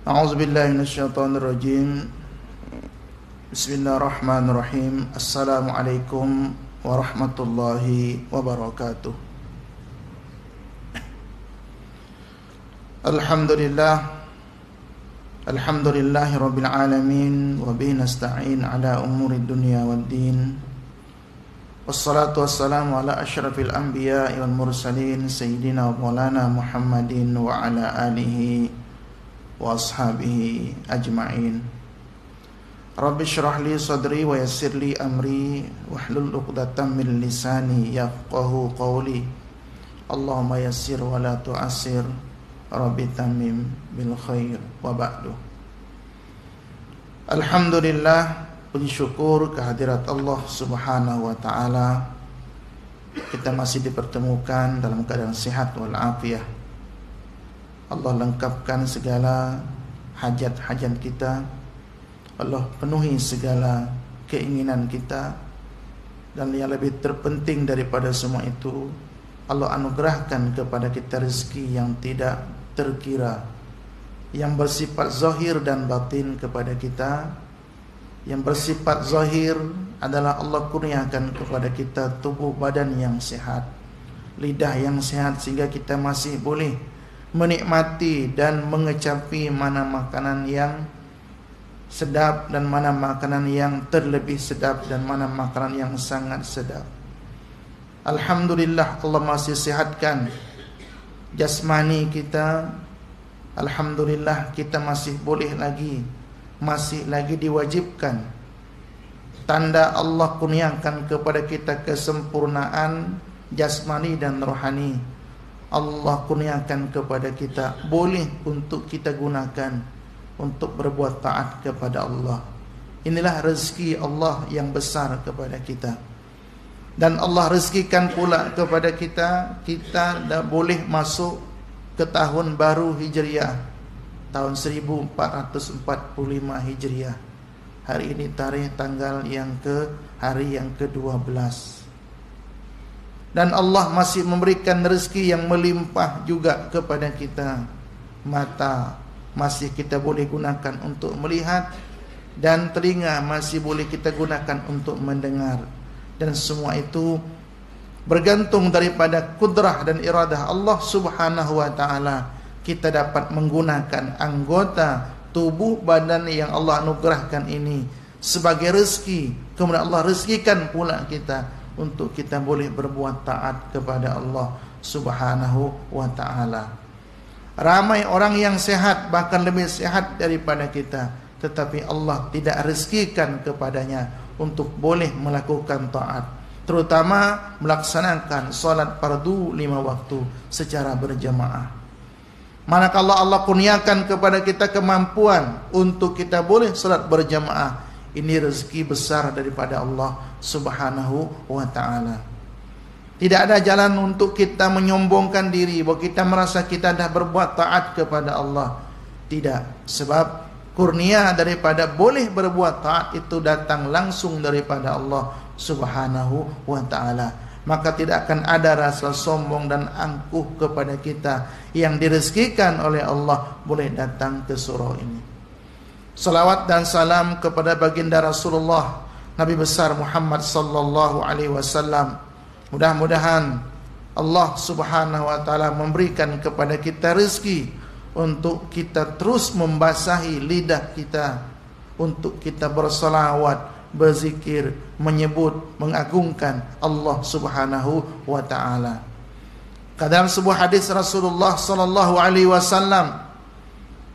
A'udzu billahi minasyaitonir rajim. Bismillahirrahmanirrahim. Assalamualaikum warahmatullahi wabarakatuh. Alhamdulillahi rabbil alamin wa bihi nasta'in ala umurid dunya waddin. Wassalatu wassalamu ala asyrafil anbiya'i wal mursalin sayyidina wa maulana Muhammadin wa ala alihi wa ashabihi ajma'in. Rabbi syrah li sadri wa yassir li amri wahlul 'uqdatam min lisani yafqahu qawli. Allahumma yassir wa la tu'assir. Rabbi tamim bil khair wa ba'du. Alhamdulillah, puji syukur kehadirat Allah Subhanahu wa taala. Kita masih dipertemukan dalam keadaan sehat wal afiyah. Allah lengkapkan segala hajat-hajat kita. Allah penuhi segala keinginan kita. Dan yang lebih terpenting daripada semua itu, Allah anugerahkan kepada kita rezeki yang tidak terkira, yang bersifat zahir dan batin kepada kita. Yang bersifat zahir adalah Allah kurniakan kepada kita tubuh badan yang sehat, lidah yang sehat, sehingga kita masih boleh menikmati dan mengecapi mana makanan yang sedap dan mana makanan yang terlebih sedap dan mana makanan yang sangat sedap. Alhamdulillah, Allah masih sehatkan jasmani kita. Alhamdulillah, kita masih masih lagi diwajibkan. Tanda Allah kurniakan kepada kita kesempurnaan jasmani dan rohani. Allah kurniakan kepada kita boleh untuk kita gunakan untuk berbuat taat kepada Allah. Inilah rezeki Allah yang besar kepada kita. Dan Allah rezekikan pula kepada kita, kita dah boleh masuk ke tahun baru Hijriah, tahun 1445 Hijriah. Hari ini tanggal hari yang ke-12. Dan Allah masih memberikan rezeki yang melimpah juga kepada kita. Mata masih kita boleh gunakan untuk melihat, dan telinga masih boleh kita gunakan untuk mendengar. Dan semua itu bergantung daripada kudrah dan iradah Allah Subhanahu wa taala. Kita dapat menggunakan anggota tubuh badan yang Allah anugerahkan ini sebagai rezeki. Kemudian Allah rezekikan pula kita untuk kita boleh berbuat taat kepada Allah Subhanahu wa ta'ala. Ramai orang yang sehat, bahkan lebih sehat daripada kita, tetapi Allah tidak rezekikan kepadanya untuk boleh melakukan taat, terutama melaksanakan salat fardu 5 waktu secara berjamaah. Manakala Allah kurniakan kepada kita kemampuan untuk kita boleh salat berjamaah, ini rezeki besar daripada Allah Subhanahu wa ta'ala. Tidak ada jalan untuk kita menyombongkan diri bahwa kita merasa kita dah berbuat taat kepada Allah. Tidak, sebab kurnia daripada boleh berbuat taat itu datang langsung daripada Allah Subhanahu wa ta'ala. Maka tidak akan ada rasa sombong dan angkuh kepada kita yang direzekikan oleh Allah boleh datang ke surau ini. Salawat dan salam kepada baginda Rasulullah Nabi besar Muhammad sallallahu alaihi wasallam. Mudah-mudahan Allah Subhanahu wa taala memberikan kepada kita rezeki untuk kita terus membasahi lidah kita untuk kita bersalawat, berzikir, menyebut, mengagungkan Allah Subhanahu wa taala. Dalam sebuah hadis Rasulullah sallallahu alaihi wasallam,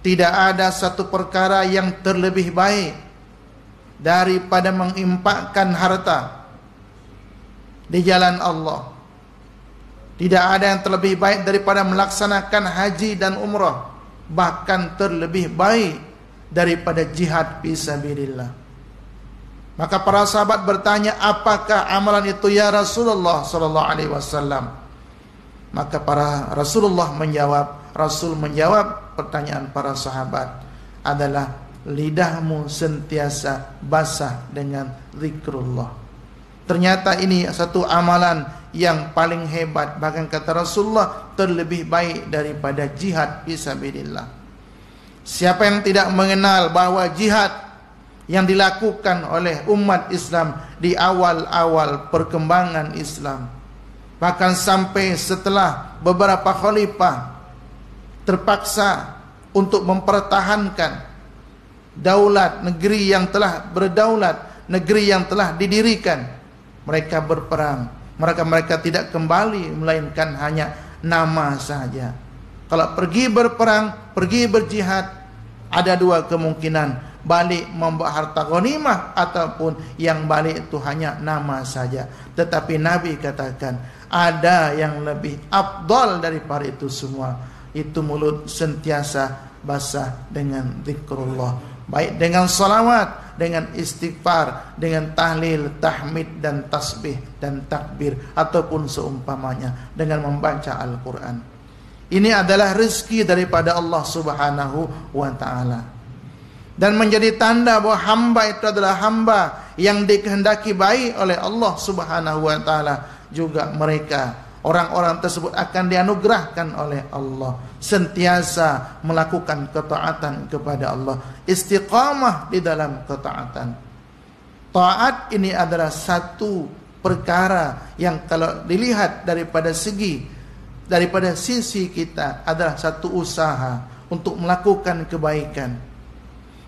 tidak ada satu perkara yang terlebih baik daripada menginfakkan harta di jalan Allah. Tidak ada yang terlebih baik daripada melaksanakan haji dan umrah, bahkan terlebih baik daripada jihad fisabilillah. Maka para sahabat bertanya, apakah amalan itu ya Rasulullah sallallahu alaihi wasallam? Maka Rasul menjawab pertanyaan para sahabat adalah lidahmu sentiasa basah dengan zikrullah. Ternyata ini satu amalan yang paling hebat, bahkan kata Rasulullah terlebih baik daripada jihad fisabilillah. Siapa yang tidak mengenal bahwa jihad yang dilakukan oleh umat Islam di awal-awal perkembangan Islam, bahkan sampai setelah beberapa khalifah terpaksa untuk mempertahankan daulat negeri yang telah berdaulat, negeri yang telah didirikan, mereka berperang. Mereka tidak kembali melainkan hanya nama saja. Kalau pergi berperang, pergi berjihad, ada dua kemungkinan: balik membawa harta ghanimah, ataupun yang balik itu hanya nama saja. Tetapi Nabi katakan ada yang lebih afdal daripada itu semua, itu mulut sentiasa basah dengan zikrullah, baik dengan salawat, dengan istighfar, dengan tahlil, tahmid dan tasbih dan takbir, ataupun seumpamanya dengan membaca Al-Quran. Ini adalah rezeki daripada Allah Subhanahu wa ta'ala, dan menjadi tanda bahwa hamba itu adalah hamba yang dikehendaki baik oleh Allah Subhanahu wa ta'ala. Juga mereka, orang-orang tersebut akan dianugerahkan oleh Allah sentiasa melakukan ketaatan kepada Allah, istiqamah di dalam ketaatan. Taat ini adalah satu perkara yang kalau dilihat daripada sisi kita adalah satu usaha untuk melakukan kebaikan.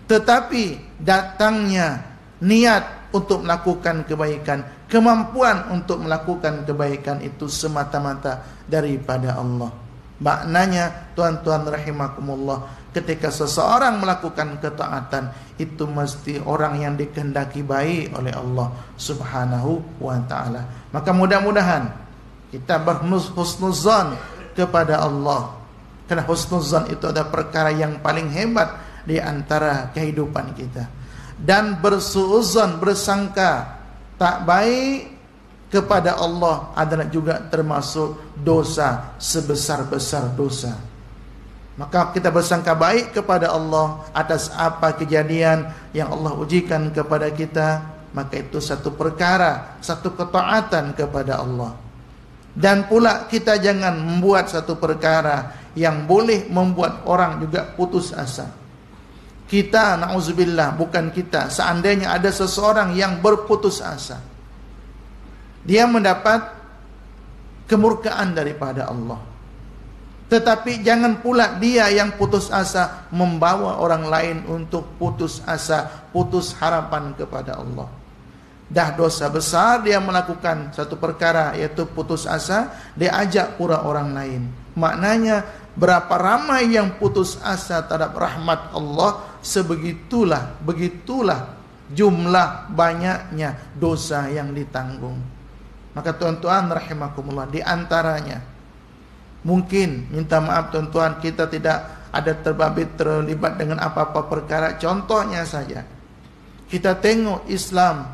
Tetapi datangnya niat untuk melakukan kebaikan, kemampuan untuk melakukan kebaikan itu semata-mata daripada Allah. Maknanya, tuan-tuan rahimakumullah, ketika seseorang melakukan ketaatan, itu mesti orang yang dikehendaki baik oleh Allah Subhanahu wa ta'ala. Maka mudah-mudahan kita berhusnuzan kepada Allah, karena husnuzan itu adalah perkara yang paling hebat di antara kehidupan kita. Dan bersuuzan, bersangka tak baik kepada Allah adalah juga termasuk dosa sebesar-besar dosa. Maka kita bersangka baik kepada Allah atas apa kejadian yang Allah ujikan kepada kita, maka itu satu perkara, satu ketaatan kepada Allah. Dan pula kita jangan membuat satu perkara yang boleh membuat orang juga putus asa. Kita, na'udzubillah, bukan kita, seandainya ada seseorang yang berputus asa, dia mendapat kemurkaan daripada Allah. Tetapi jangan pula dia yang putus asa membawa orang lain untuk putus asa, putus harapan kepada Allah. Dah dosa besar dia melakukan satu perkara, yaitu putus asa, dia ajak pula orang lain. Maknanya berapa ramai yang putus asa terhadap rahmat Allah, begitulah jumlah banyaknya dosa yang ditanggung. Maka tuan-tuan rahimakumullah, di antaranya mungkin, minta maaf tuan-tuan, kita tidak ada terlibat dengan apa-apa perkara. Contohnya saja, kita tengok Islam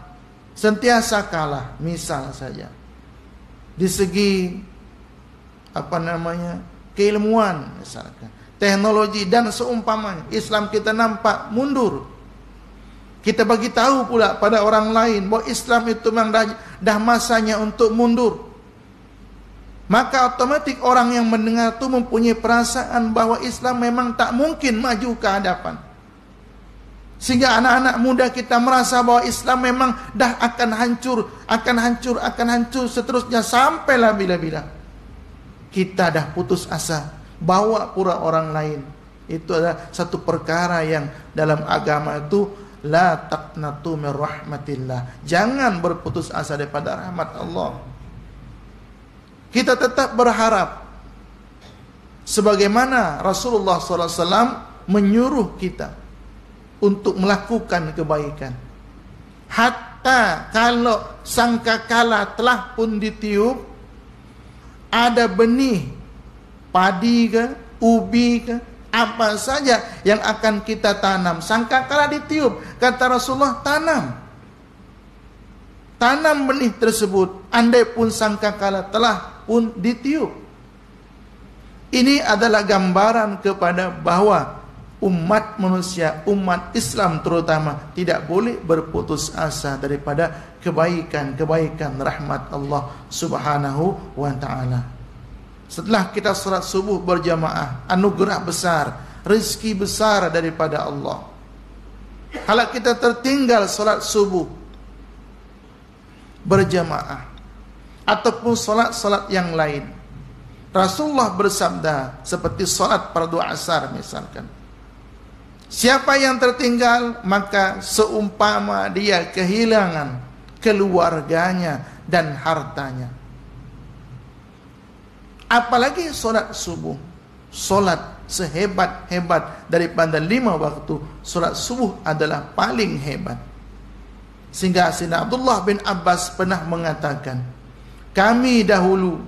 sentiasa kalah, misal saja di segi keilmuan, misalkan teknologi dan seumpamanya, Islam kita nampak mundur. Kita bagi tahu pula pada orang lain bahwa Islam itu memang dah masanya untuk mundur. Maka otomatis orang yang mendengar itu mempunyai perasaan bahwa Islam memang tak mungkin maju ke hadapan. Sehingga anak-anak muda kita merasa bahwa Islam memang dah akan hancur seterusnya, sampailah bila-bila kita dah putus asa, bawa pula orang lain. Itu adalah satu perkara yang dalam agama itu la taqnatu min rahmatillah. Jangan berputus asa daripada rahmat Allah. Kita tetap berharap sebagaimana Rasulullah SAW menyuruh kita untuk melakukan kebaikan. Hatta kalau sangkakala telah pun ditiup, ada benih padi ke, ubi ke, apa saja yang akan kita tanam, sangkakala ditiup, kata Rasulullah, tanam benih tersebut, andai pun sangkakala telah pun ditiup. Ini adalah gambaran kepada bahwa umat manusia, umat Islam terutama, tidak boleh berputus asa daripada kebaikan rahmat Allah Subhanahu wa ta'ala. Setelah kita salat subuh berjamaah, anugerah besar rezeki besar daripada Allah. Kalau kita tertinggal solat subuh berjamaah ataupun solat-solat yang lain, Rasulullah bersabda seperti solat fardu asar misalkan, siapa yang tertinggal maka seumpama dia kehilangan keluarganya dan hartanya. Apalagi solat subuh, solat sehebat-hebat daripada 5 waktu, solat subuh adalah paling hebat. Sehingga Sayyidina Abdullah bin Abbas pernah mengatakan, kami dahulu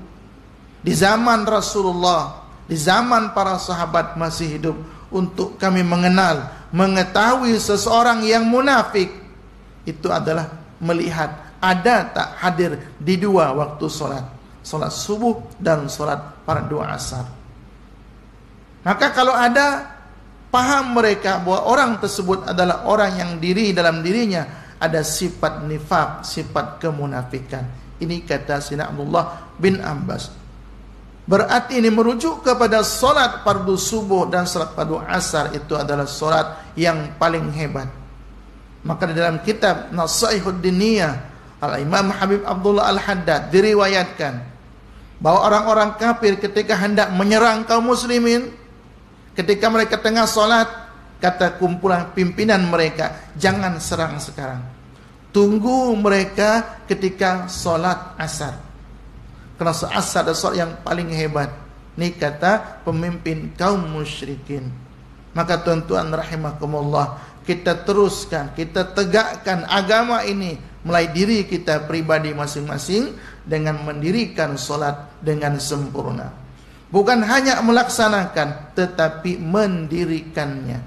di zaman Rasulullah, di zaman para sahabat masih hidup, untuk kami mengenal, mengetahui seseorang yang munafik, itu adalah melihat ada tak hadir di 2 waktu solat, solat subuh dan solat fardu asar. Maka kalau ada, paham mereka bahwa orang tersebut adalah orang yang dalam dirinya ada sifat nifaq, sifat kemunafikan. Ini kata Sayyidina Abdullah bin Abbas. Berarti ini merujuk kepada solat fardu subuh dan solat fardu asar, itu adalah solat yang paling hebat. Maka di dalam kitab Nasaihud Diniyah Al-Imam Habib Abdullah Al-Haddad diriwayatkan bahwa orang-orang kafir ketika hendak menyerang kaum muslimin, ketika mereka tengah solat, kata kumpulan pimpinan mereka, jangan serang sekarang, tunggu mereka ketika solat asar, karena asar adalah solat yang paling hebat. Ini kata pemimpin kaum musyrikin. Maka tuan-tuan rahimakumullah, kita teruskan, kita tegakkan agama ini mulai diri kita pribadi masing-masing dengan mendirikan solat dengan sempurna. Bukan hanya melaksanakan, tetapi mendirikannya,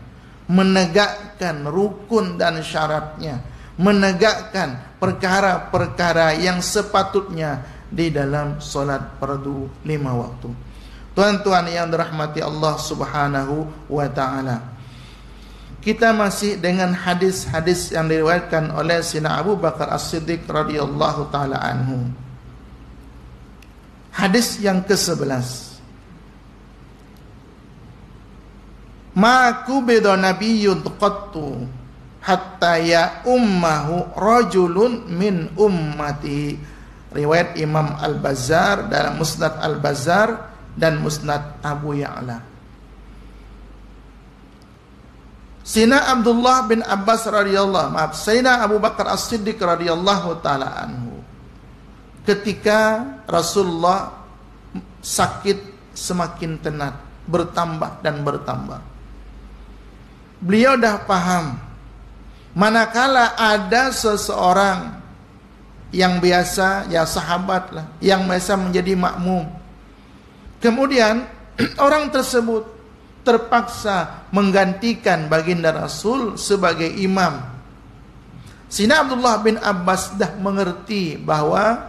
menegakkan rukun dan syaratnya, menegakkan perkara-perkara yang sepatutnya di dalam solat fardu 5 waktu. Tuan-tuan yang dirahmati Allah Subhanahu wa ta'ala, kita masih dengan hadis-hadis yang diriwayatkan oleh Sayyidina Abu Bakar As-Siddiq radhiyallahu taala anhu. Hadis yang ke-11. Ma kubida nabiyyun qattu hatta ya ummahu rajulun min ummati. Riwayat Imam Al-Bazzar dalam Musnad Al-Bazzar dan Musnad Abu Ya'la. Sayyidina Abdullah bin Abbas Sayyidina Abu Bakar As-Siddiq radhiyallahu taala anhu, ketika Rasulullah sakit semakin tenat, bertambah dan bertambah, beliau dah paham manakala ada seseorang yang biasa, ya sahabat lah, yang biasa menjadi makmum, kemudian orang tersebut terpaksa menggantikan baginda Rasul sebagai imam. Sayyidina Abdullah bin Abbas dah mengerti bahwa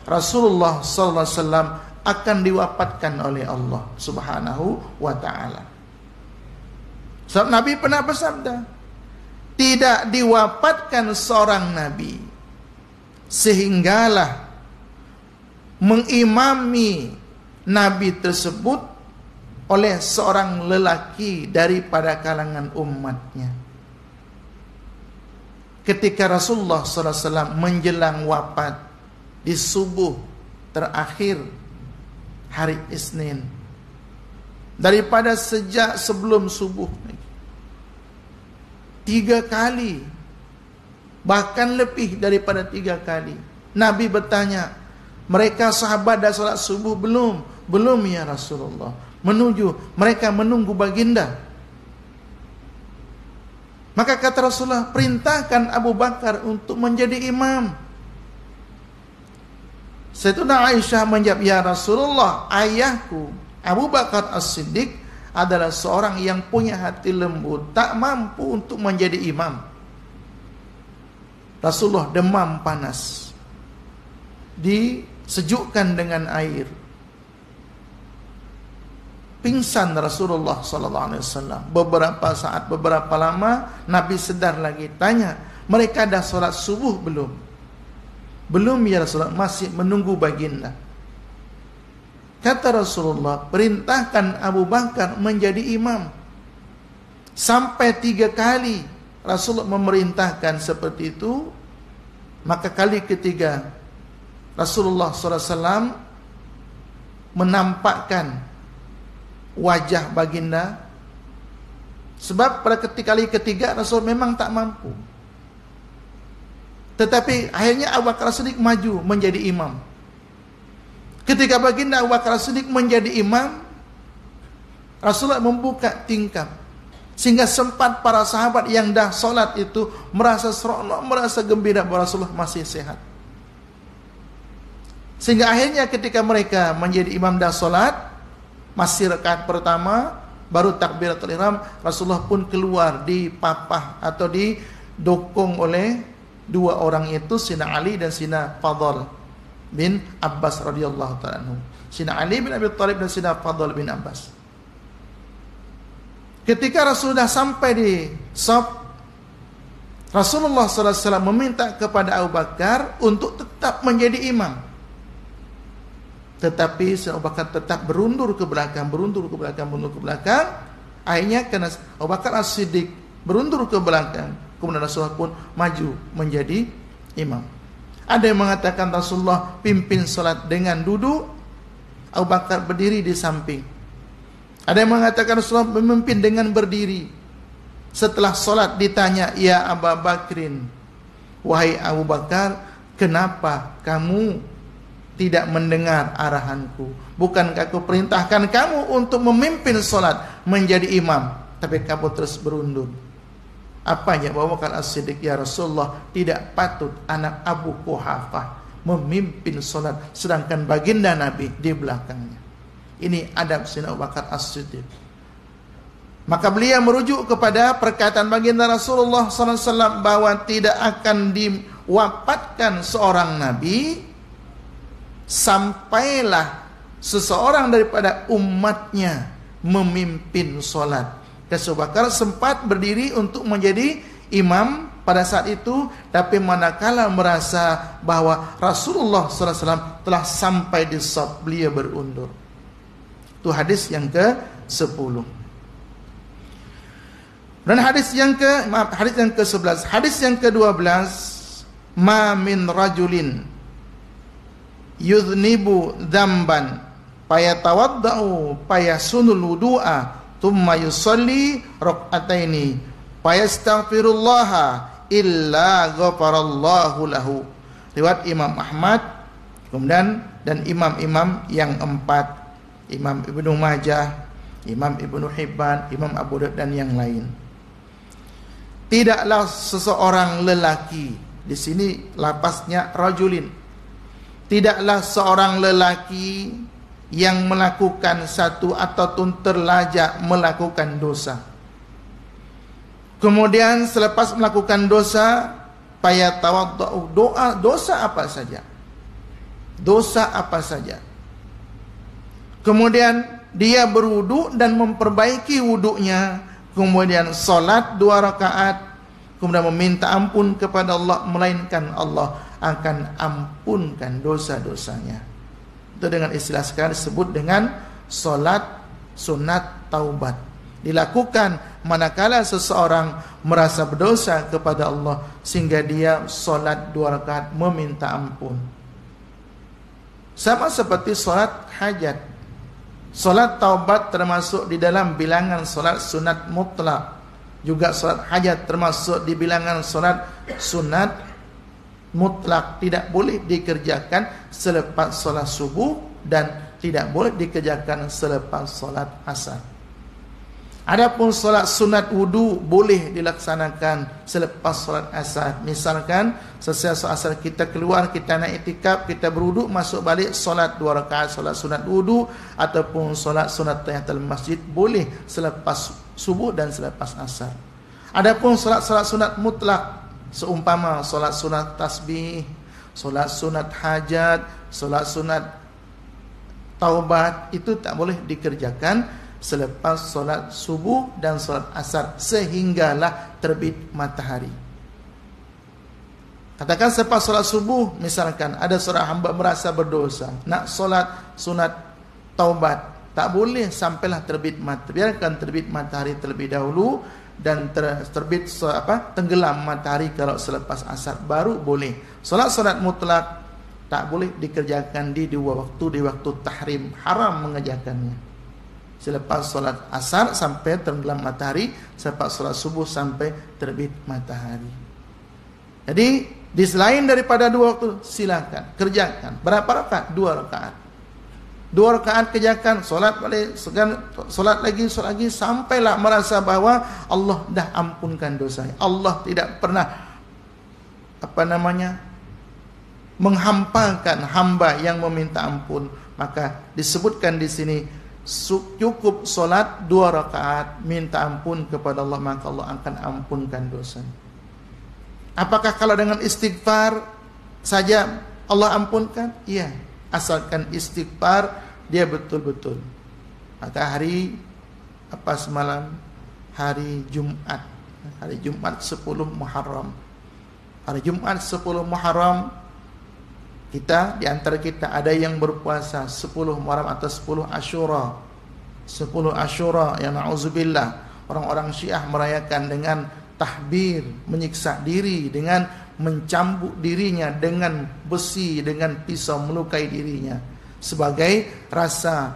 Rasulullah sallallahu alaihi wasallam akan diwafatkan oleh Allah Subhanahu wa taala. Sebab Nabi pernah bersabda, tidak diwafatkan seorang nabi sehinggalah mengimami nabi tersebut oleh seorang lelaki daripada kalangan umatnya. Ketika Rasulullah SAW menjelang wafat di subuh terakhir hari Isnin, daripada sejak sebelum subuh 3 kali, bahkan lebih daripada 3 kali, Nabi bertanya, mereka sahabat dah salat subuh belum? Belum ya Rasulullah. Mereka menunggu baginda. Maka kata Rasulullah, perintahkan Abu Bakar untuk menjadi imam. Sayyidatuna Aisyah menjawab, ya Rasulullah, ayahku Abu Bakar As-Siddiq adalah seorang yang punya hati lembut, tak mampu untuk menjadi imam. Rasulullah demam panas, disejukkan dengan air, pingsan Rasulullah SAW. Beberapa saat, beberapa lama, Nabi sedar lagi, tanya, mereka dah solat subuh belum? Belum ya Rasulullah, masih menunggu baginda. Kata Rasulullah, perintahkan Abu Bakar menjadi imam. Sampai 3 kali Rasulullah memerintahkan seperti itu. Maka kali ketiga Rasulullah SAW menampakkan wajah baginda. Sebab pada kali ketiga Rasul memang tak mampu. Tetapi akhirnya Abu Bakar As-Siddiq maju menjadi imam. Ketika baginda Abu Bakar As-Siddiq menjadi imam, Rasulullah membuka tingkap, sehingga sempat para sahabat yang dah solat itu merasa seronok, merasa gembira bahwa Rasulullah masih sehat. Sehingga akhirnya ketika mereka menjadi imam dah solat, masih rakaat pertama, baru takbiratul ihram, Rasulullah pun keluar dipapah atau didukung oleh 2 orang itu, Sina Ali dan Sina Fadl bin Abbas radhiyallahu ta'ala anhu. Sina Ali bin Abi Thalib dan Sina Fadl bin Abbas. Ketika Rasulullah sampai di shaf, Rasulullah SAW meminta kepada Abu Bakar untuk tetap menjadi imam. Tetapi Abu Bakar tetap berundur ke belakang. Akhirnya karena Abu Bakar As-Siddiq berundur ke belakang, kemudian Rasulullah pun maju menjadi imam. Ada yang mengatakan Rasulullah pimpin salat dengan duduk, Abu Bakar berdiri di samping. Ada yang mengatakan Rasulullah memimpin dengan berdiri. Setelah salat ditanya, "Ya Abu Bakrin, wahai Abu Bakar, kenapa kamu tidak mendengar arahanku? Bukankah aku perintahkan kamu untuk memimpin salat menjadi imam, tapi kamu terus berundur?" Apa yang Abu Bakar As-Siddiq, "Ya Rasulullah, tidak patut anak Abu Quhafah memimpin salat sedangkan baginda Nabi di belakangnya." Ini adab Sayyidina Abu Bakar As-Siddiq. Maka beliau merujuk kepada perkataan baginda Rasulullah SAW bahwa tidak akan diwafatkan seorang nabi sampailah seseorang daripada umatnya memimpin salat. Abu Bakar sempat berdiri untuk menjadi imam pada saat itu, tapi manakala merasa bahwa Rasulullah SAW telah sampai di shaf, beliau berundur. Itu hadis yang ke-10. Dan hadis yang ke-11, hadis yang ke-12, ma min rajulin yudhnibu dzamban fayatawaddau fayasunul wudu'a thumma yusalli rak'ataini fayastaghfirullaha illa ghafarallahu lahu. Riwayat Imam Ahmad, kemudian dan imam-imam yang 4, Imam Ibnu Majah, Imam Ibnu Hibban, Imam Abu Daud dan yang lain. Tidaklah seseorang lelaki, di sini lapasnya rajulin. Tidaklah seorang lelaki yang melakukan satu ataupun terlajak melakukan dosa. Kemudian selepas melakukan dosa, fayatawaddau, dosa apa saja. Dosa apa saja. Kemudian dia berwudu dan memperbaiki wudunya, kemudian salat 2 rakaat, kemudian meminta ampun kepada Allah, melainkan Allah akan ampunkan dosa-dosanya. Itu dengan istilah sekarang disebut dengan salat sunat taubat. Dilakukan manakala seseorang merasa berdosa kepada Allah sehingga dia salat 2 rakaat meminta ampun. Sama seperti salat hajat. Salat taubat termasuk di dalam bilangan salat sunat mutlak. Juga salat hajat termasuk di bilangan salat sunat mutlak, tidak boleh dikerjakan selepas salat subuh dan tidak boleh dikerjakan selepas salat asar. Adapun salat sunat wudu boleh dilaksanakan selepas salat asar. Misalkan selesai salat asar kita keluar, kita naik iktikaf, kita berwudu, masuk balik salat 2 rakaat salat sunat wudu ataupun salat sunat tahiyatul masjid boleh selepas subuh dan selepas asar. Adapun salat-salat sunat mutlak seumpama salat sunat tasbih, salat sunat hajat, salat sunat taubat itu tak boleh dikerjakan selepas salat subuh dan salat asar sehinggalah terbit matahari. Katakan selepas salat subuh, misalkan ada seorang hamba merasa berdosa, nak salat sunat taubat, tak boleh sampailah terbit matahari. Biarkan terbit matahari terlebih dahulu, dan terbit tenggelam matahari kalau selepas asar baru boleh. Salat mutlak tak boleh dikerjakan di dua waktu, di waktu tahrim, haram mengerjakannya. Selepas salat asar sampai tenggelam matahari, selepas salat subuh sampai terbit matahari. Jadi di selain daripada dua waktu silakan kerjakan. Berapa rakaat? 2 rakaat. 2 rakaat kerjakan, solat balik, solat lagi sampailah merasa bahwa Allah dah ampunkan dosa. Allah tidak pernah menghampakan hamba yang meminta ampun. Maka disebutkan di sini cukup solat 2 rakaat minta ampun kepada Allah, maka Allah akan ampunkan dosa. Apakah kalau dengan istighfar saja Allah ampunkan? Iya, asalkan istighfar dia betul-betul. Maka semalam hari Jumat 10 Muharram. Hari Jumat 10 Muharram kita, di antara kita ada yang berpuasa 10 Muharram atau 10 Asyura. 10 Asyura, ya na'udzubillah. Orang-orang Syiah merayakan dengan tahbir, menyiksa diri dengan mencambuk dirinya dengan besi, dengan pisau, melukai dirinya sebagai rasa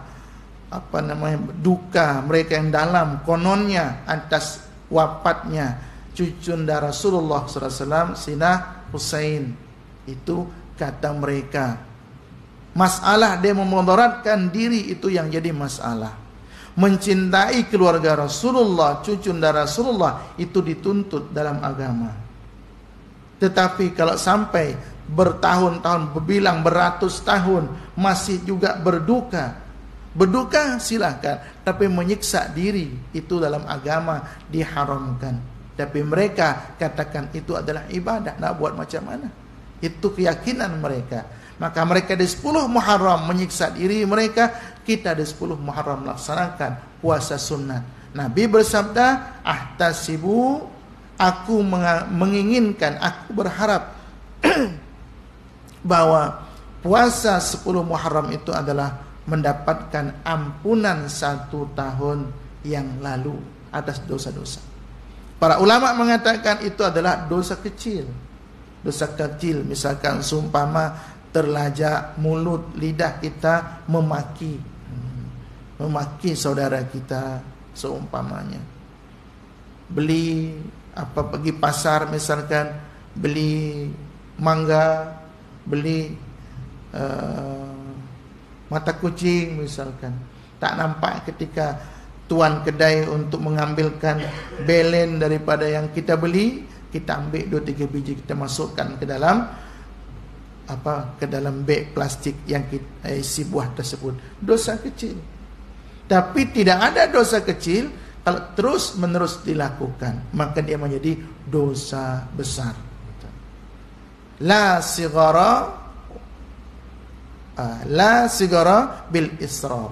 duka mereka yang dalam kononnya atas wafatnya cucunda Rasulullah SAW, Sina Husain. Itu kata mereka. Masalah dia memudaratkan diri itu yang jadi masalah. Mencintai keluarga Rasulullah, cucunda Rasulullah itu dituntut dalam agama. Tetapi kalau sampai bertahun-tahun, berbilang beratus tahun masih juga berduka silahkan, tapi menyiksa diri itu dalam agama diharamkan. Tapi mereka katakan itu adalah ibadah, nak buat macam mana? Itu keyakinan mereka. Maka mereka di 10 Muharram menyiksa diri mereka, kita di 10 Muharram melaksanakan puasa sunat. Nabi bersabda, ahtasibu, aku menginginkan, aku berharap bahwa puasa 10 Muharram itu adalah mendapatkan ampunan 1 tahun yang lalu atas dosa-dosa. Para ulama mengatakan itu adalah dosa kecil. Dosa kecil, misalkan seumpama terlajak mulut lidah kita memaki saudara kita, seumpamanya pergi pasar, misalkan beli mangga, beli mata kucing misalkan, tak nampak ketika tuan kedai untuk mengambilkan belen daripada yang kita beli, kita ambil 2-3 biji, kita masukkan ke dalam beg plastik yang isi buah tersebut. Dosa kecil. Tapi tidak ada dosa kecil kalau terus menerus dilakukan, maka dia menjadi dosa besar. La sigara bil israr.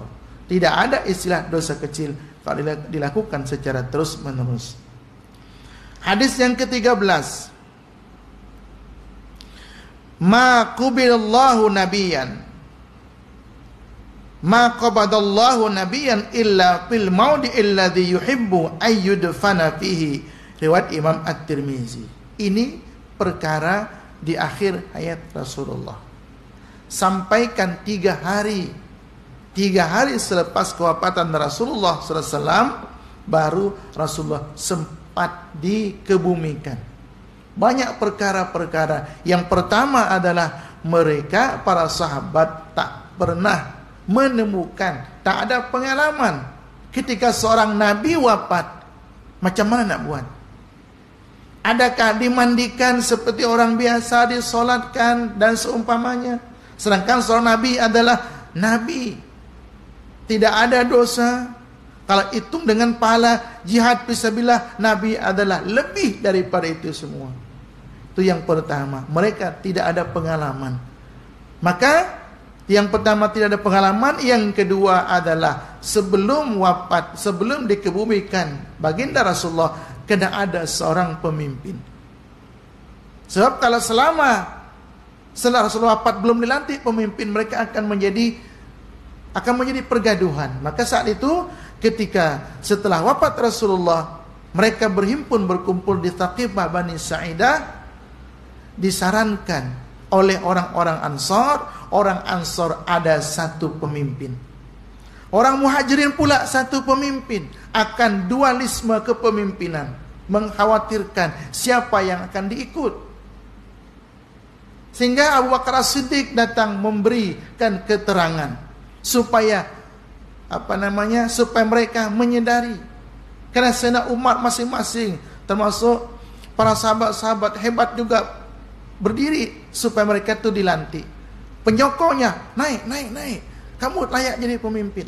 Tidak ada istilah dosa kecil kalau dilakukan secara terus menerus. Hadis yang ke-13, ma qubilallahu nabiyan, ma qabadallahu nabiyan illa fil maudi alladhi yuhibbu ayyudfana fihi. Riwayat Imam At-Tirmizi. Ini perkara di akhir hayat Rasulullah. Sampaikan 3 hari selepas kewafatan Rasulullah SAW, baru Rasulullah sempat dikebumikan. Banyak perkara-perkara. Yang pertama adalah mereka, para sahabat, tak pernah menemukan, tak ada pengalaman ketika seorang Nabi wafat. Macam mana nak buat? Adakah dimandikan seperti orang biasa, disolatkan dan seumpamanya? Sedangkan seorang Nabi adalah Nabi, tidak ada dosa. Kalau hitung dengan pahala jihad fisabilillah, Nabi adalah lebih daripada itu semua. Itu yang pertama. Mereka tidak ada pengalaman. Maka yang pertama tidak ada pengalaman. Yang kedua adalah sebelum wafat, sebelum dikebumikan baginda Rasulullah, kena ada seorang pemimpin. Sebab kalau setelah Rasulullah wafat belum dilantik pemimpin, mereka akan menjadi pergaduhan. Maka saat itu ketika setelah wafat Rasulullah, mereka berkumpul di Thaqifah Bani Sa'idah, disarankan oleh orang-orang Ansor ada satu pemimpin. Orang Muhajirin pula satu pemimpin. Akan dualisme kepemimpinan, mengkhawatirkan siapa yang akan diikut. Sehingga Abu Bakar As-Siddiq datang memberikan keterangan supaya supaya mereka menyadari. Karena Sayyidina Umar masing-masing termasuk para sahabat-sahabat hebat juga berdiri supaya mereka itu dilantik. Penyokongnya, naik. Kamu layak jadi pemimpin.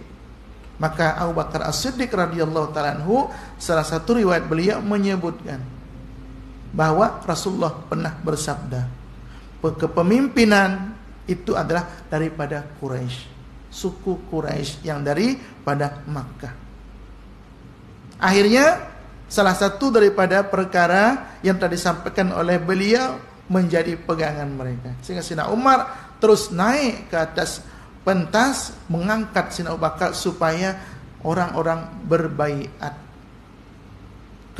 Maka Abu Bakar As-Siddiq radhiyallahu ta'ala anhu, salah satu riwayat beliau menyebutkan bahwa Rasulullah pernah bersabda, kepemimpinan itu adalah daripada Quraisy, suku Quraisy yang daripada Makkah. Akhirnya salah satu daripada perkara yang tadi disampaikan oleh beliau menjadi pegangan mereka. Sehingga Sayyidina Umar terus naik ke atas pentas, mengangkat Sayyidina Abu Bakar supaya orang-orang berbaiat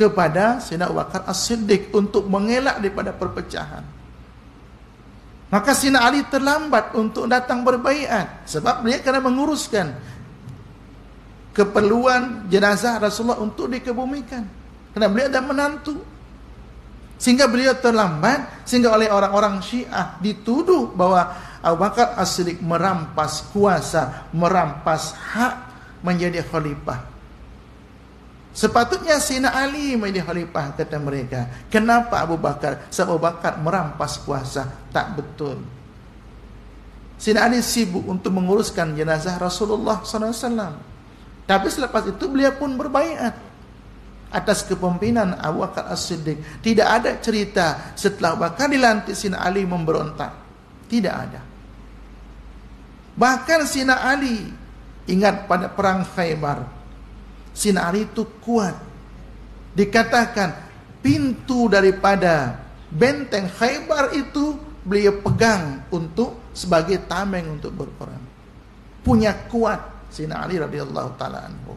kepada Sayyidina Abu Bakar As-Siddiq untuk mengelak daripada perpecahan. Maka Sayyidina Ali terlambat untuk datang berbaiat sebab dia kena menguruskan keperluan jenazah Rasulullah untuk dikebumikan. Karena beliau ada menantu. Sehingga beliau terlambat, sehingga oleh orang-orang Syiah dituduh bahwa Abu Bakar As-Siddiq merampas kuasa, merampas hak menjadi khalifah. Sepatutnya Sayyidina Ali menjadi khalifah, kata mereka. Kenapa Abu Bakar? Sebab Abu Bakar merampas kuasa. Tak betul. Sayyidina Ali sibuk untuk menguruskan jenazah Rasulullah SAW. Tapi selepas itu beliau pun berbaiat atas kepemimpinan Abu Bakar As-Siddiq. Tidak ada cerita setelah Abu Bakar dilantik Sayyidina Ali memberontak. Tidak ada. Bahkan Sayyidina Ali, ingat pada perang Khaybar, Sayyidina Ali itu kuat. Dikatakan pintu daripada benteng Khaybar itu beliau pegang untuk sebagai tameng untuk berperang. Punya kuat Sayyidina Ali radhiyallahu ta'ala anhu.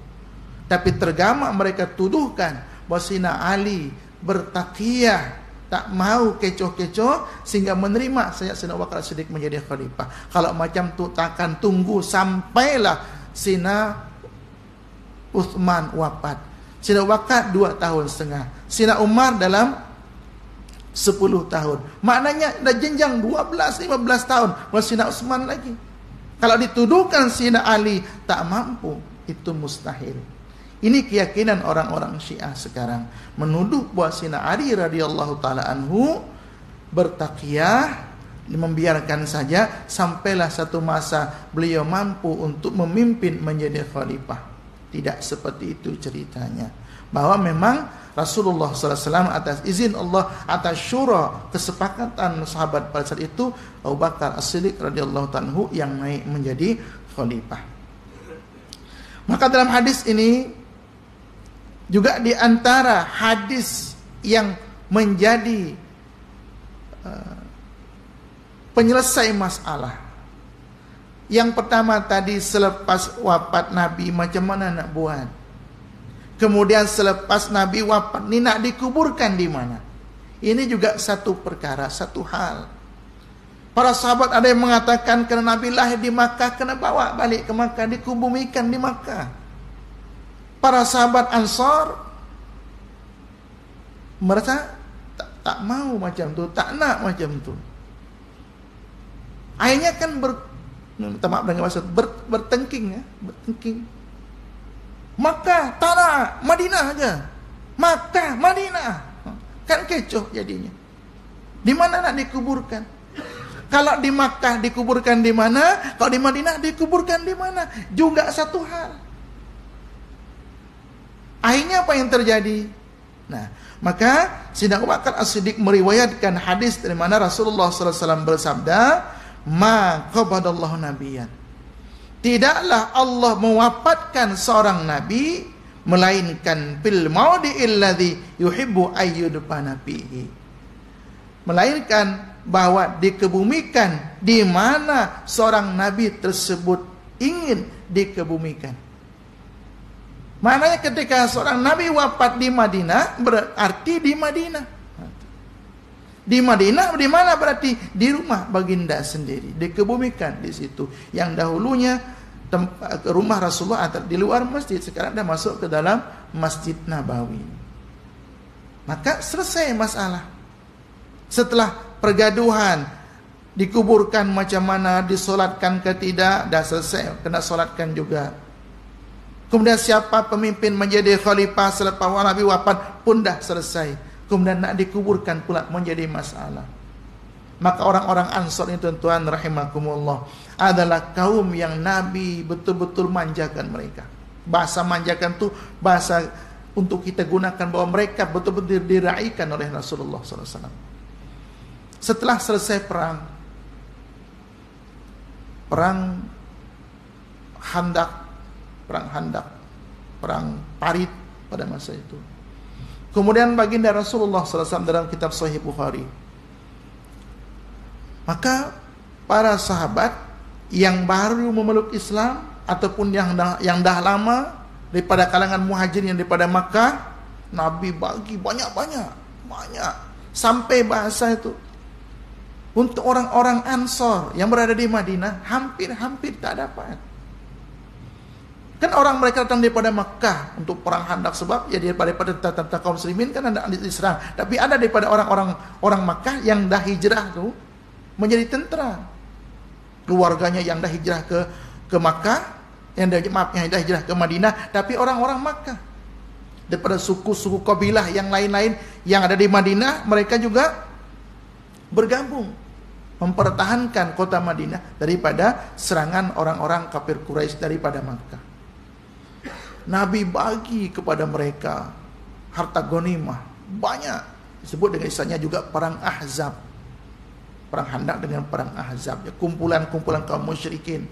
Tapi tergamak mereka tuduhkan bahwa Sayyidina Ali bertakiyah, tak mau kecoh-kecoh sehingga menerima Sayyidina Abu Bakar As-Siddiq menjadi khalifah. Kalau macam tu takkan tunggu sampailah Sayyidina Uthman wafat. Sayyidina Abu Bakar 2,5 tahun. Sayyidina Umar dalam 10 tahun. Maknanya dah jenjang 12-15 tahun. Sayyidina Uthman lagi. Kalau dituduhkan Sayyidina Ali tak mampu, itu mustahil. Ini keyakinan orang-orang Syiah sekarang, menuduh bahwa Sayyidina Ali radhiyallahu taala anhu bertakiyah, membiarkan saja sampailah satu masa beliau mampu untuk memimpin menjadi khalifah. Tidak seperti itu ceritanya. Bahwa memang Rasulullah SAW atas izin Allah, atas syura, kesepakatan sahabat pada saat itu, Abu Bakar As-Siddiq radhiyallahu ta'ala anhu yang naik menjadi khalifah. Maka dalam hadis ini juga di antara hadis yang menjadi penyelesai masalah. Yang pertama tadi, selepas wafat Nabi macam mana nak buat? Kemudian selepas Nabi wafat ni nak dikuburkan di mana? Ini juga satu perkara, satu hal. Para sahabat ada yang mengatakan kerana Nabi lahir di Makkah, kena bawa balik ke Makkah, dikubumikan di Makkah. Para sahabat Ansar merasa tak mau macam tu, tak nak macam tu. Akhirnya kan minta maaf dengan bahasa bertengking, bertengking. Makkah, tak nak, Madinah aja. Makkah, Madinah. Kan kecoh jadinya. Di mana nak dikuburkan? Kalau di Makkah dikuburkan di mana? Kalau di Madinah dikuburkan di mana? Juga satu hal. Akhirnya apa yang terjadi? Nah, maka Sayyidina Abu Bakar As-Siddiq meriwayatkan hadis dari mana Rasulullah SAW bersabda, "Ma qabadallahu nabiyyan." Tidaklah Allah mewafatkan seorang nabi melainkan fil maudhi'il ladzi yuhibbu ayyudfana fihi. Melainkan bahwa dikebumikan di mana seorang nabi tersebut ingin dikebumikan. Maknanya ketika seorang Nabi wafat di Madinah, berarti di Madinah. Di Madinah di mana berarti? Di rumah baginda sendiri, dikebumikan di situ. Yang dahulunya rumah Rasulullah di luar masjid, sekarang dah masuk ke dalam Masjid Nabawi. Maka selesai masalah. Setelah pergaduhan, dikuburkan macam mana, disolatkan ke tidak, dah selesai, kena solatkan juga. Kemudian siapa pemimpin menjadi khalifah selepas Nabi wafat pun dah selesai. Kemudian nak dikuburkan pula menjadi masalah. Maka orang-orang Ansor ini tuan-tuan rahimakumullah adalah kaum yang Nabi betul-betul manjakan mereka. Bahasa manjakan tu bahasa untuk kita gunakan bahwa mereka betul-betul diraikan oleh Rasulullah SAW. Setelah selesai perang Handak, perang Parit pada masa itu. Kemudian baginda Rasulullah SAW dalam kitab Sahih Bukhari. Maka para sahabat yang baru memeluk Islam ataupun yang dah lama daripada kalangan muhajirin yang daripada Makkah, Nabi bagi banyak sampai bahasa itu untuk orang-orang Ansor yang berada di Madinah hampir tak dapat. Kan orang mereka datang daripada Makkah untuk perang Handak, sebab ya daripada kaum muslimin kan ada diserang. Tapi ada daripada orang Makkah yang dah hijrah tu menjadi tentera. Keluarganya yang dah hijrah ke Makkah, yang dah hijrah ke Madinah, tapi orang-orang Makkah. Daripada suku-suku kabilah yang lain-lain yang ada di Madinah, mereka juga bergabung mempertahankan kota Madinah daripada serangan orang-orang kafir Quraisy daripada Makkah. Nabi bagi kepada mereka harta ghanimah banyak. Disebut dengan istilahnya juga perang Ahzab. Perang Handak dengan perang Ahzab. Kumpulan-kumpulan kaum musyrikin.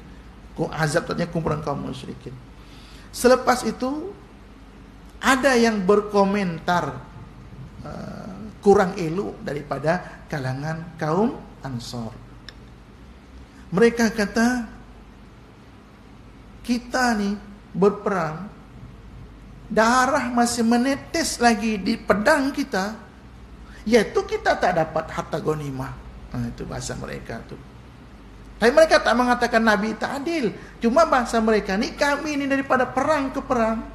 Ahzab artinya kumpulan kaum musyrikin. Selepas itu ada yang berkomentar kurang elok daripada kalangan kaum Ansor. Mereka kata, kita ni berperang, darah masih menetes lagi di pedang kita, yaitu kita tak dapat harta ghanimah. Itu bahasa mereka tu. Tapi mereka tak mengatakan Nabi tak adil. Cuma bahasa mereka ni, kami ni daripada perang ke perang,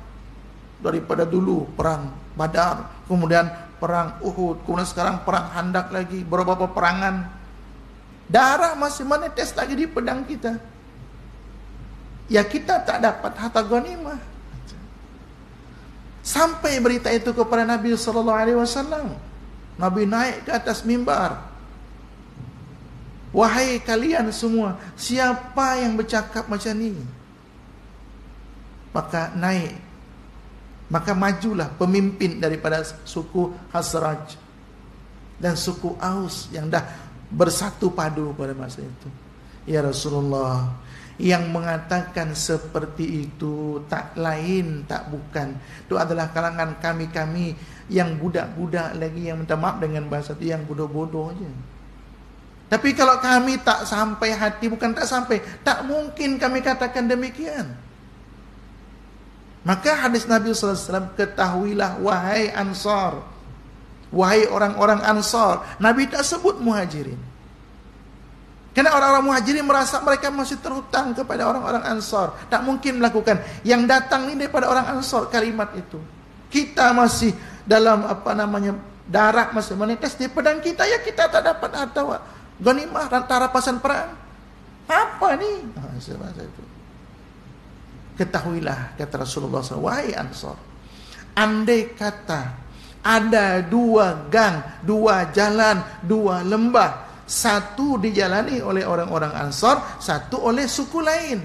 daripada dulu perang Badar, kemudian perang Uhud, kemudian sekarang perang Handak lagi, beberapa perangan, darah masih menetes lagi di pedang kita, ya kita tak dapat harta ghanimah. Sampai berita itu kepada Nabi SAW. Nabi naik ke atas mimbar. Wahai kalian semua, siapa yang bercakap macam ni? Maka majulah pemimpin daripada suku Khazraj dan suku Aus yang dah bersatu padu pada masa itu. Ya Rasulullah, yang mengatakan seperti itu tak lain tak bukan, itu adalah kalangan kami yang budak-budak lagi, yang minta maaf dengan bahasa itu, yang bodoh-bodoh aja. Tapi kalau kami tak sampai hati, bukan tak sampai, tak mungkin kami katakan demikian. Maka hadis Nabi SAW, ketahuilah wahai Ansar, wahai orang-orang Ansar. Nabi tak sebut muhajirin. Karena orang-orang muhajirin merasa mereka masih terhutang kepada orang-orang Ansar. Tak mungkin melakukan. Yang datang ini daripada orang Ansar, kalimat itu. Kita masih dalam darah masih menetes di pedang kita, ya kita tak dapat harta ghanimah dan rampasan perang. Apa ni? Sebab itu. Ketahuilah, kata Rasulullah SAW, wahai Ansar, andai kata ada 2 gang, 2 jalan, 2 lembah, satu dijalani oleh orang-orang Ansar, satu oleh suku lain,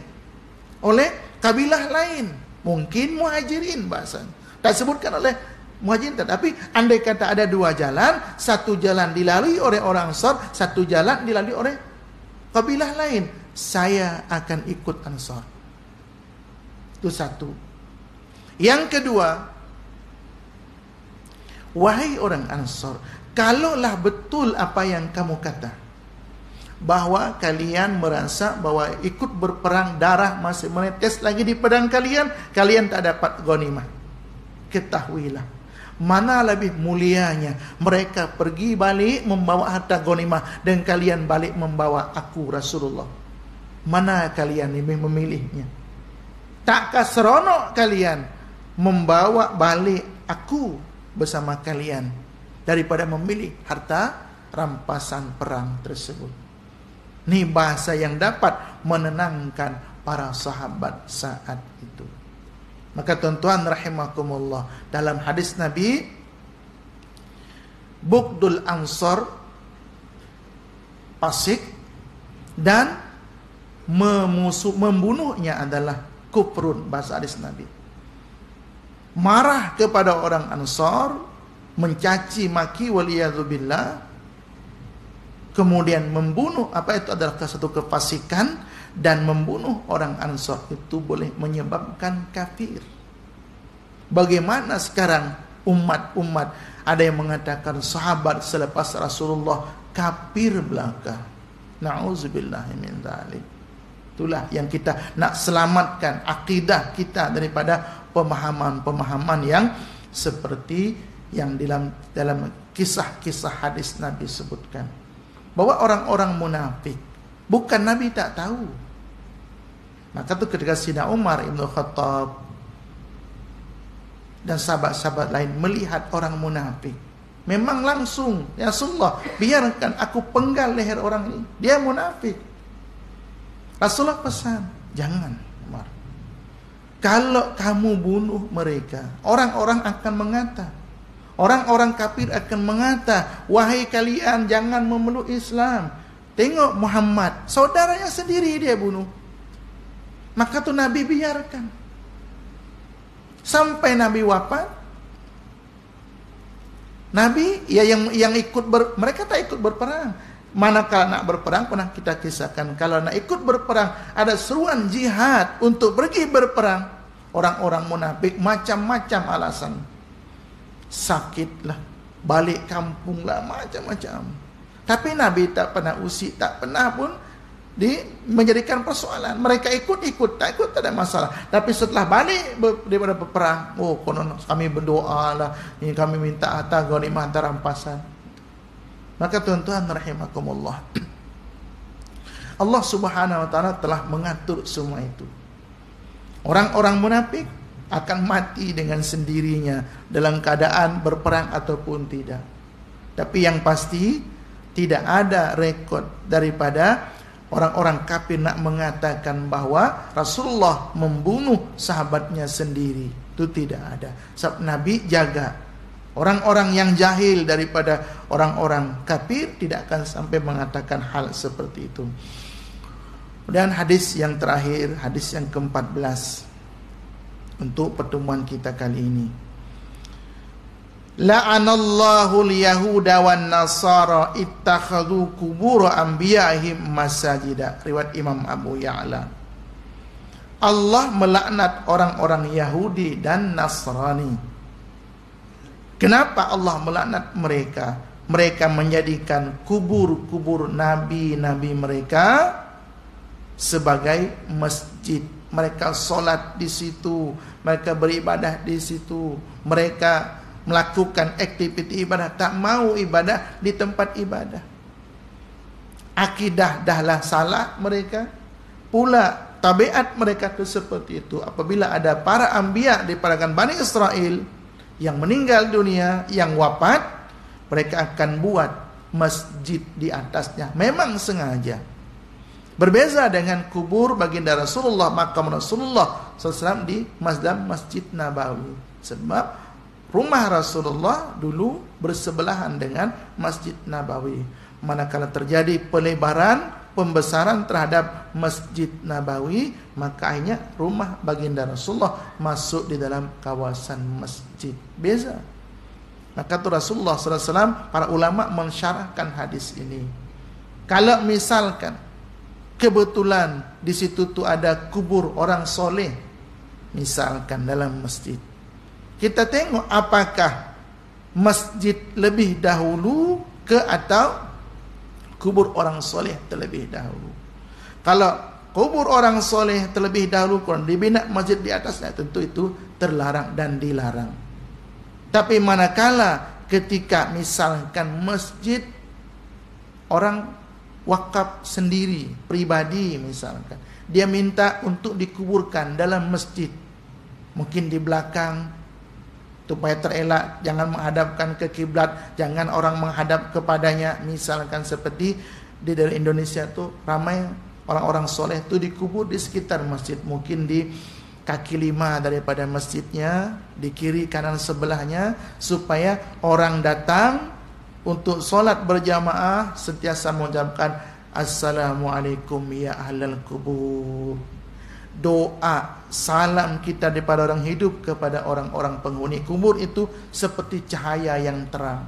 oleh kabilah lain, mungkin muhajirin bahasa. Tak sebutkan oleh muhajirin, tetapi andai kata ada 2 jalan, satu jalan dilalui oleh orang Ansar, satu jalan dilalui oleh kabilah lain, saya akan ikut Ansar. Itu satu. Yang kedua, wahai orang Ansar, kalaulah betul apa yang kamu kata, bahwa kalian merasa bahwa ikut berperang darah masih menetes lagi di pedang kalian, kalian tak dapat ghanimah. Ketahuilah, mana lebih mulianya mereka pergi balik membawa harta ghanimah dan kalian balik membawa aku Rasulullah. Mana kalian lebih memilihnya? Takkah seronok kalian membawa balik aku bersama kalian daripada memilih harta rampasan perang tersebut? Ini bahasa yang dapat menenangkan para sahabat saat itu. Maka tuan-tuan rahimakumullah, dalam hadis Nabi, Bughdul Ansor, fasik, dan membunuhnya adalah kufrun, bahasa hadis Nabi. Marah kepada orang Ansor, mencaci maki waliyadzubillah, kemudian membunuh, apa itu adalah satu kefasikan, dan membunuh orang Ansor itu boleh menyebabkan kafir. Bagaimana sekarang umat-umat ada yang mengatakan sahabat selepas Rasulullah kafir belaka. Na'udzubillahi min dzalik. Itulah yang kita nak selamatkan akidah kita daripada pemahaman-pemahaman yang seperti yang dalam kisah-kisah hadis Nabi sebutkan. Bahwa orang-orang munafik, bukan Nabi tak tahu. Maka itu ketika Sayyidina Umar Ibn Khattab dan sahabat-sahabat lain melihat orang munafik, memang langsung, ya Rasulullah, biarkan aku penggal leher orang ini, dia munafik. Rasulullah pesan, jangan Umar, kalau kamu bunuh mereka, orang-orang akan mengata, orang-orang kafir akan mengata, wahai kalian jangan memeluk Islam. Tengok Muhammad, saudaranya sendiri dia bunuh. Maka tuh Nabi biarkan. Sampai Nabi wafat, Nabi ya yang ikut mereka tak ikut berperang. Manakala nak berperang, pernah kita kisahkan, kalau nak ikut berperang ada seruan jihad untuk pergi berperang, orang-orang munafik macam-macam alasan. Sakitlah, balik kampung lah, macam-macam. Tapi Nabi tak pernah usik, tak pernah pun menjadikan persoalan. Mereka ikut-ikut, tak ikut tak ada masalah. Tapi setelah balik daripada berperang, oh konon kami berdoa lah, ini kami minta harta ghanimah, harta rampasan. Maka tuan-tuan rahimakumullah, Allah Subhanahu wa taala telah mengatur semua itu. Orang-orang munafik akan mati dengan sendirinya dalam keadaan berperang ataupun tidak. Tapi yang pasti tidak ada rekod daripada orang-orang kafir nak mengatakan bahwa Rasulullah membunuh sahabatnya sendiri. Itu tidak ada. Sebab Nabi jaga orang-orang yang jahil daripada orang-orang kafir tidak akan sampai mengatakan hal seperti itu. Dan hadis yang terakhir, hadis yang ke-14 untuk pertemuan kita kali ini. La'anallahu al-yahuda wan nasara ittakhadhu qubur anbiya'ihim masajida. Riwayat Imam Abu Ya'la. Allah melaknat orang-orang Yahudi dan Nasrani. Kenapa Allah melaknat mereka? Mereka menjadikan kubur-kubur nabi-nabi mereka sebagai masjid. Mereka solat di situ, mereka beribadah di situ, mereka melakukan aktiviti ibadah, tak mau ibadah di tempat ibadah. Akidah dahlah salah mereka, pula tabiat mereka itu seperti itu. Apabila ada para anbiya daripada Bani Israel yang meninggal dunia, yang wafat, mereka akan buat masjid di atasnya, memang sengaja. Berbeza dengan kubur baginda Rasulullah, makam Rasulullah SAW di Masjid Nabawi. Sebab rumah Rasulullah dulu bersebelahan dengan Masjid Nabawi. Manakala terjadi pelebaran, pembesaran terhadap Masjid Nabawi, maka akhirnya rumah baginda Rasulullah masuk di dalam kawasan masjid. Beza. Maka tu Rasulullah SAW, para ulama mensyarahkan hadis ini. Kalau misalkan kebetulan di situ tu ada kubur orang soleh, misalkan dalam masjid, kita tengok apakah masjid lebih dahulu ke atau kubur orang soleh terlebih dahulu. Kalau kubur orang soleh terlebih dahulu kalau dibina masjid di atasnya, tentu itu terlarang dan dilarang. Tapi manakala ketika misalkan masjid orang wakaf sendiri, pribadi misalkan, dia minta untuk dikuburkan dalam masjid, mungkin di belakang, supaya terelak, jangan menghadapkan ke kiblat, jangan orang menghadap kepadanya. Misalkan seperti di daerah Indonesia tuh ramai orang-orang soleh tuh dikubur di sekitar masjid, mungkin di kaki 5 daripada masjidnya, di kiri kanan sebelahnya, supaya orang datang untuk solat berjamaah sentiasa mengucapkan Assalamualaikum ya ahlal kubur. Doa salam kita daripada orang hidup kepada orang-orang penghuni kubur itu seperti cahaya yang terang.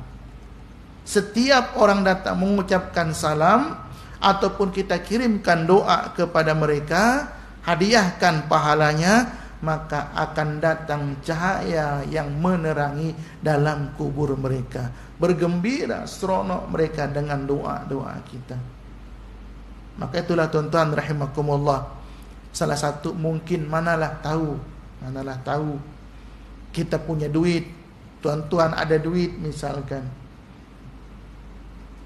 Setiap orang datang mengucapkan salam ataupun kita kirimkan doa kepada mereka, hadiahkan pahalanya, maka akan datang cahaya yang menerangi dalam kubur mereka. Bergembira seronok mereka dengan doa-doa kita. Maka itulah tuan-tuan rahimakumullah, salah satu mungkin manalah tahu kita punya duit, tuan-tuan ada duit misalkan.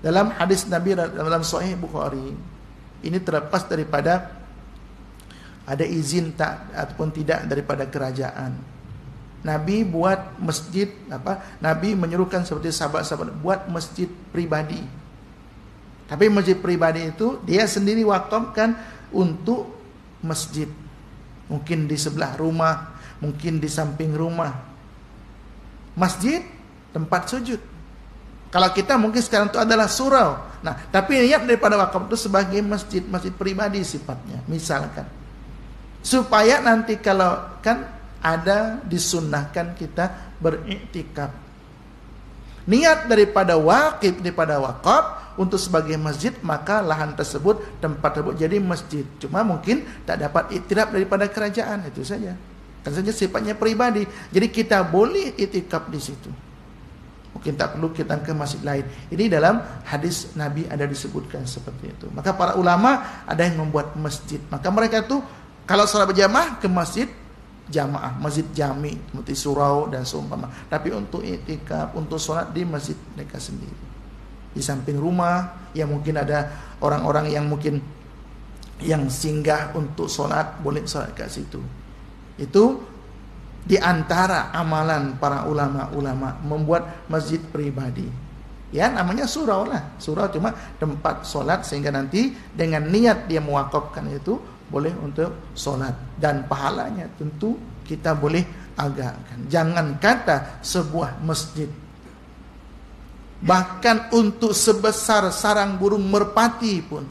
Dalam hadis Nabi dalam Sahih Bukhari, ini terlepas daripada ada izin tak ataupun tidak daripada kerajaan. Nabi buat masjid Nabi menyuruhkan seperti sahabat-sahabat buat masjid pribadi. Tapi masjid pribadi itu dia sendiri wakafkan untuk masjid, mungkin di sebelah rumah, mungkin di samping rumah. Masjid tempat sujud. Kalau kita mungkin sekarang itu adalah surau. Nah, tapi niat daripada wakaf itu sebagai masjid pribadi sifatnya, misalkan. Supaya nanti kalau kan ada disunnahkan kita beriktikaf. Niat daripada wakaf untuk sebagai masjid, maka lahan tersebut, tempat tersebut jadi masjid. Cuma mungkin tak dapat iktiraf daripada kerajaan, itu saja. Kan saja sifatnya pribadi. Jadi kita boleh iktikaf di situ. Mungkin tak perlu kita ke masjid lain. Ini dalam hadis Nabi ada disebutkan seperti itu. Maka para ulama ada yang membuat masjid. Maka mereka tuh kalau salat berjamaah ke masjid jamaah, masjid jami, seperti surau dan seumpama. Tapi untuk iktikaf, untuk salat di masjid mereka sendiri. Di samping rumah, ya mungkin ada orang-orang yang mungkin yang singgah untuk salat, boleh salat kat situ. Itu di antara amalan para ulama-ulama membuat masjid pribadi. Ya namanya surau lah. Surau cuma tempat solat, sehingga nanti dengan niat dia mewakafkan itu boleh untuk solat. Dan pahalanya tentu kita boleh agakkan. Jangan kata sebuah masjid, bahkan untuk sebesar sarang burung merpati pun,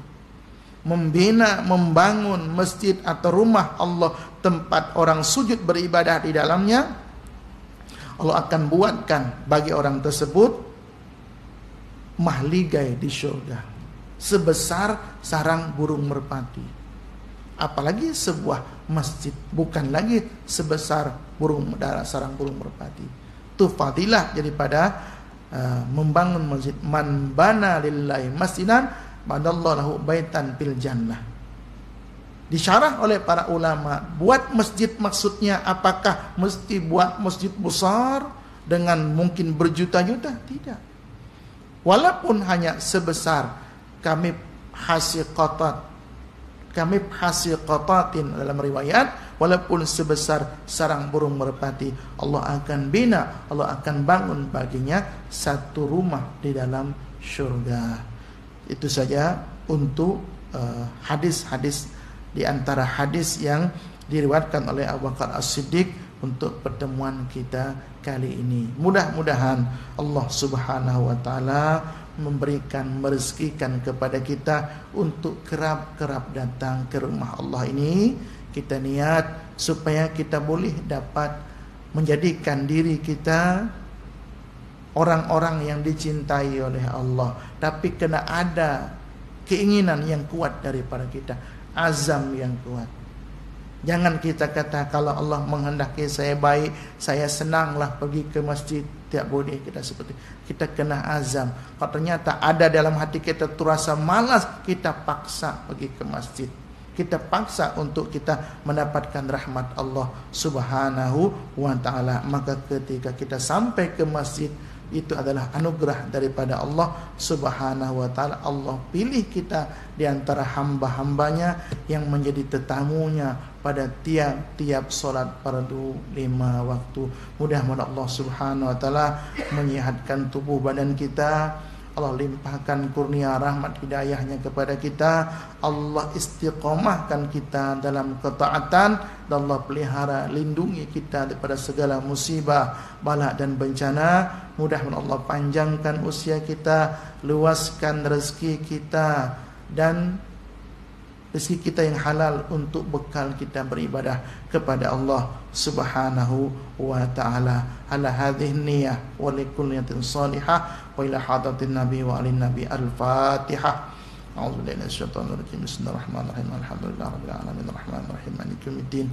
membina, membangun masjid atau rumah Allah, tempat orang sujud beribadah di dalamnya, Allah akan buatkan bagi orang tersebut mahligai di syurga sebesar sarang burung merpati. Apalagi sebuah masjid, bukan lagi sebesar sarang burung merpati. Itu fadilah daripada membangun masjid. Man bana lillahi masjidan banallahu lahu baitan fil jannah. Disyarah oleh para ulama, buat masjid maksudnya apakah mesti buat masjid besar dengan mungkin berjuta-juta? Tidak. Walaupun hanya sebesar kami hasiqatatin dalam riwayat, walaupun sebesar sarang burung merpati, Allah akan bina, Allah akan bangun baginya satu rumah di dalam syurga. Itu saja untuk hadis-hadis, di antara hadis yang diriwayatkan oleh Abu Bakar As-Siddiq untuk pertemuan kita kali ini. Mudah-mudahan Allah Subhanahu wa taala merezekikan kepada kita untuk kerap-kerap datang ke rumah Allah ini. Kita niat supaya kita boleh dapat menjadikan diri kita orang-orang yang dicintai oleh Allah. Tapi kena ada keinginan yang kuat daripada kita, azam yang kuat. Jangan kita kata kalau Allah menghendaki saya baik, saya senanglah pergi ke masjid. Tidak boleh kita seperti kita kena azam. Kalau ternyata ada dalam hati kita terasa malas, kita paksa pergi ke masjid. Kita paksa untuk kita mendapatkan rahmat Allah Subhanahu wa taala. Maka ketika kita sampai ke masjid, itu adalah anugerah daripada Allah Subhanahu wa taala. Allah pilih kita di antara hamba-hambanya yang menjadi tetamunya pada tiap-tiap solat fardu 5 waktu. Mudah-mudahan Allah Subhanahu wa taala menyehatkan tubuh badan kita. Allah limpahkan kurnia rahmat hidayahnya kepada kita. Allah istiqomahkan kita dalam ketaatan, dan Allah pelihara lindungi kita daripada segala musibah, bala dan bencana. Mudah-mudahan Allah panjangkan usia kita, luaskan rezeki kita, dan rezeki kita yang halal untuk bekal kita beribadah kepada Allah Subhanahu wa taala. Ala hadhihi niyyah wa likulli niyatin salihah wa ila hadratin nabi wa alin nabi. Al-Fatihah. A'udzu billahi minasyaitonir rajim. Bismillahirrahmanirrahim. Alhamdulillahirabbil alamin arrahmanir rahim maliki yaumiddin.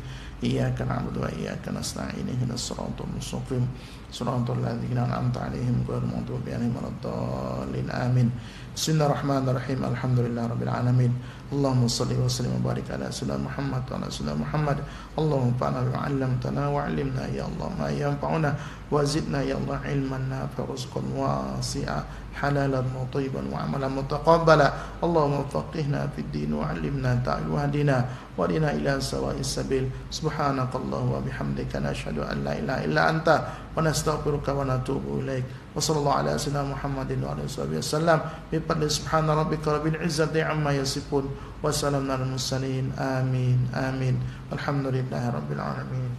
Iyyaka na'budu wa iyyaka nasta'in. Ihdinas siratal mustaqim. Siratal ladzina an'amta 'alaihim ghairil maghdubi 'alaihim waladdallin. Amin. Bismillahirrahmanirrahim. Alhamdulillahirabbil alamin. Allahumma shalli wa sallim wa barik ala sayyidina Muhammad wa ala sayyidina Muhammad. Allahumma fa'alna bima 'allamtana wa 'allimna ya Allah ma yanfa'una wa zidna ya Allah ilman nafi'an rizqan wasi'a halalan thayyiban wa 'amalan mutaqabbala. Allahumma faqihna fid din wa 'allimna ta'wil wa hadina wa dina ila sawa'is sabil. Subhanakallahumma wa bihamdika nashhadu an la ilaha illa anta wa nastaghfiruka wa natubu ilaik. Wa sallallahu ala sayyidina Muhammadin wa alihi wasallam. Bi fadli subhana rabbika rabbil izzati amma yasifun wa salamun alal mursalin. Amin amin. Alhamdulillahi rabbil alamin.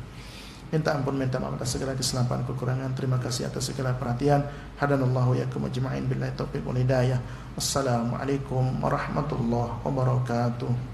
Minta ampun, minta maaf atas segala kesilapan kekurangan. Terima kasih atas segala perhatian. Hadanallahu yakum ajma'in billahi taufiq wal hidayah. Wassalamualaikum warahmatullahi wabarakatuh.